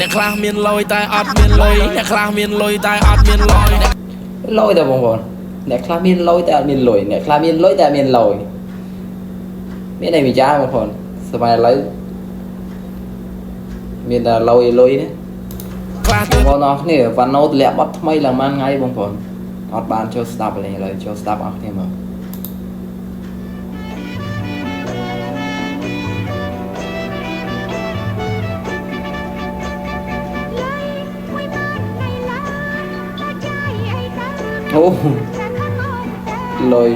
អ្នកខ្លះមានលុយតែអត់មានលុយអ្នកខ្លះមានលុយតែអត់មានលុយលុយតែបងប្អូនអ្នកខ្លះមានលុយតែអត់មានលុយអ្នកខ្លះមានលុយតែអត់មានលុយមានតែវិចារបងប្អូនសម័យឥឡូវមានតែលុយណាខ្លះបងប្អូនអរគ្នាវ៉ាណូទម្លាក់បတ်ថ្មីឡើងមួយថ្ងៃបងប្អូនអត់បានចូលស្ដាប់លេងឥឡូវចូលស្ដាប់អរគ្នាមកអូលុយ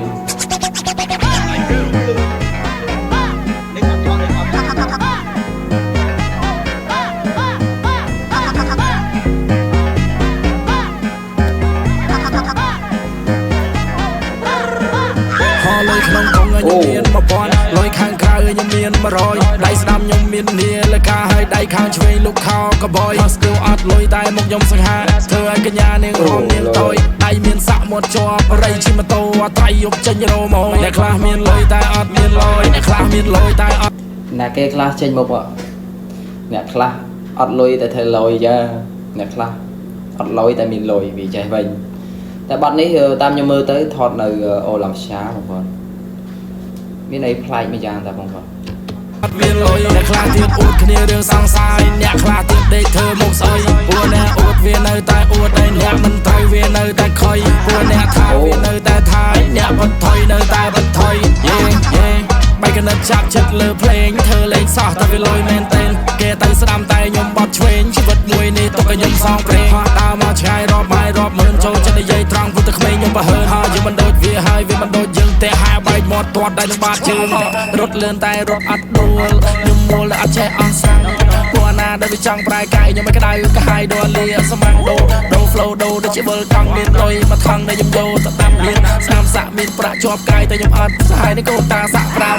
ក្នុងកងខ្ញុំមាន1000លុយខាងក្រៅខ្ញុំមាន100ដៃស្ដាំខ្ញុំមាននាលកាហើយដៃខាងឆ្វេងលោកខោកបយស្គូអត់លុយតែមកខ្ញុំសង្ហាធ្វើឲ្យកញ្ញានាងរំនាងតូចដៃមានសាក់មាត់ជាប់រៃជិះម៉ូតូអត់ត្រៃយកចេញរោមកអ្នកខ្លះមានលុយតែអត់មានលុយអ្នកខ្លះមានលុយតែអត់អ្នកគេខ្លះចេញមកអ្នកខ្លះអត់លុយតែធ្វើលុយចាអ្នកខ្លះអត់លុយតែមានលុយវាចេះវិញតែបាត់នេះតាមខ្ញុំមើលទៅថតនៅអូឡាំសាបងប្អូនមានអីប្លែកមួយយ៉ាងតែបងប្អូនអត់មានលុយអ្នកខ្លះទៀតអួតគ្នារឿងសង្សារអ្នកខ្លះទៀតដេកធ្វើមុខស្អុយពួកអ្នកអួតវានៅតែអួតតែអ្នកមិនត្រូវវានៅតែខុយពួកអ្នកថាវានៅតែថាយអ្នកបត់ថយនៅតែបត់ថយយេបែកកណិតចាប់ចិត្តលើភ្លេងធ្វើលេងសោះតែវាលុយមែនទេគេទៅស្ដាំតែខ្ញុំបត់ឆ្វេងជីវិតមួយនេះទុកឲ្យខ្ញុំសងព្រេងដើរមកឆ្ងាយរាប់ម៉ាយរាប់ម៉ឺនចូលចិត្តនិយាយត្រង់ពុទ្ធក្មេងខ្ញុំបើហើហើយយើងមិនដូចវាហើយវាមិនដូចយើងទេហើយបែកមាត់ទាត់ដៃនឹងបាតជើងរត់លឿនតែរត់អត់ដួលខ្ញុំមូលតែអត់ចេះអស់សាំងពួកណាដែលវាចង់ប្រែកាយខ្ញុំមិនក្តៅកាហាយដល់លាស្មាំងដូ flow ដូដូចជាបុលកង់មានលុយមកថងដែលខ្ញុំយកទៅដាំមានស្នាមសាក់មានប្រាក់ជាប់កាយតែខ្ញុំអត់សាហាយនេះកូនតាសាក់ប្រាវ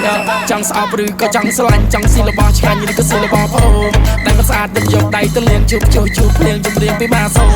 ចង់ស្អប់ឬក៏ចង់ស្រឡាញ់ចង់ស៊ីរបស់ឆ្ងាញ់ឬក៏ស៊ីរបស់ប្អូនតែមិនស្អាតខ្ញុំយកដៃទៅលាងជូបភ្លៀងជំរៀងពីម៉ាសូ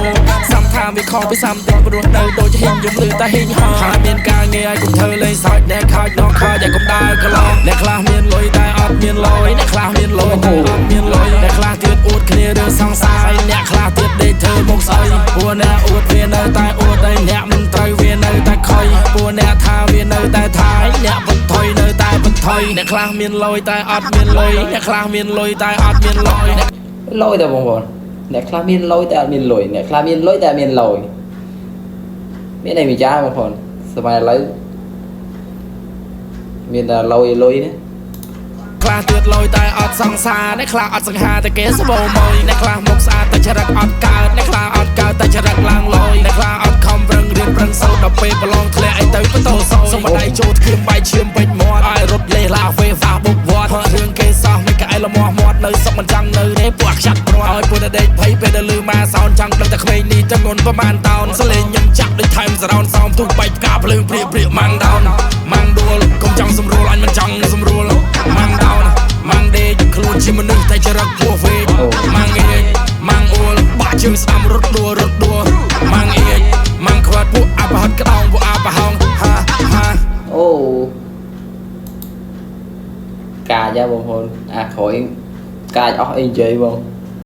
សំថាវាខុសពីសំតិចព្រោះនៅដូចហ៊ីងខ្ញុំលឺតែហ៊ីងហោហើយមានការងារឲ្យកុំធ្វើលេងសើចអ្នកខើចនងខើចតែកុំដើរកន្លងអ្នកខ្លះមានលុយតែអត់មានលុយអ្នកខ្លះមានលុយតែអត់មានលុយអ្នកខ្លះទៀតអួតគ្នារឿងសង្សារអ្នកខ្លះទៀតដេកធ្វើមុខស្អុយពួកអ្នកអួតវានៅតែអួតតែអ្នកមិនត្រូវវានៅតែខុយពួកអ្នកថាវានៅតែថាយអ្នកបន្ថយនៅតែបន្ថយអ្នកខ្លះមានលុយតែអត់មានលុយអ្នកខ្លះមានលុយតែអត់មានលុយលុយតែបងប្អូនអ្នកខ្លះមានលុយតែអត់មានលុយអ្នកខ្លះមានលុយតែអត់មានលុយមានតែវិចារបងប្អូនសម័យឥឡូវមានតែលុយណាខ្លះទៀតលុយតែអត់សង្សារអ្នកខ្លះអត់សង្ហាតែគេស្បោមួយអ្នកខ្លះមុខស្អាតតែចរិតអត់កើតអ្នកខ្លះអត់កើតតែចរិតឡើងលុយអ្នកខ្លះអត់ខំប្រឹងរៀនប្រឹងសូត្រដល់ពេលប្រឡងធ្លាក់អីទៅបន្ទោសសុំម្ដាយចូលធៀមបាយឈាមពេញមាត់ឲ្យរត់លេឡាវេហ្វាបុកវត្តរឿងគេសោះមិនក្អែលមាស់មាត់នៅសុំមិនចង់នៅទេពួកខ្ចាត់ព្រាត់ឲ្យពួកដេកភ័យពេលដែលលឺម៉ាសោនចង់ដឹងតែក្មេងនេះទាំងងន់ប្រមាណតោនសលេងខ្ញុំចាក់ដូចថែមសរោនសោមទុះបែកផ្កាភ្លើងព្រាម៉ាំងដោនម៉ាំងដួលកុំចង់សម្រួលអញមិនចង់សម្រួលម៉ាំងដោនម៉ាំងដេកខ្លួនជាមនុស្សតែចរិតពោះវេម៉ាំងអេម៉ាំងអួលបាក់ជើងស្ដាំរត់ដួលម៉ាំងអេម៉ាំងខ្វាត់ពួកអាបហត់ក្តោងពួកអាបហោងហាអូកាចហ៎បងប្អូនអាក្រោយកាចអស់អីនិយាយបង